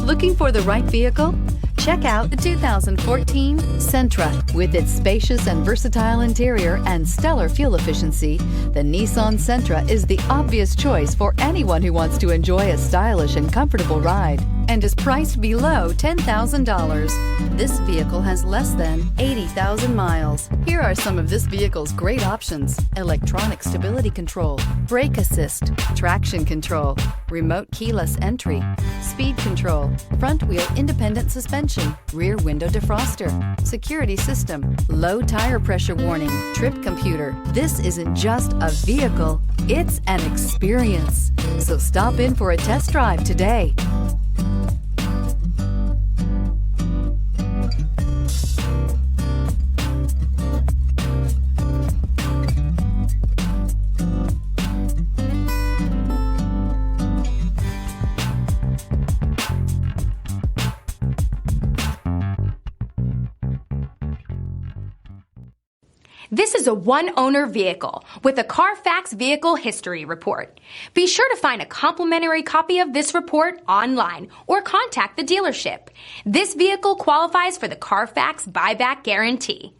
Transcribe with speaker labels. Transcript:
Speaker 1: Looking for the right vehicle? Check out the 2014 Sentra. With its spacious and versatile interior and stellar fuel efficiency, the Nissan Sentra is the obvious choice for anyone who wants to enjoy a stylish and comfortable ride and is priced below $10,000. This vehicle has less than 80,000 miles. Here are some of this vehicle's great options: electronic stability control, brake assist, traction control, remote keyless entry, speed control, front wheel independent suspension, rear window defroster, security system, low tire pressure warning, trip computer. This isn't just a vehicle, it's an experience. So stop in for a test drive today.
Speaker 2: This is a one-owner vehicle with a Carfax Vehicle History Report. Be sure to find a complimentary copy of this report online or contact the dealership. This vehicle qualifies for the Carfax Buyback Guarantee.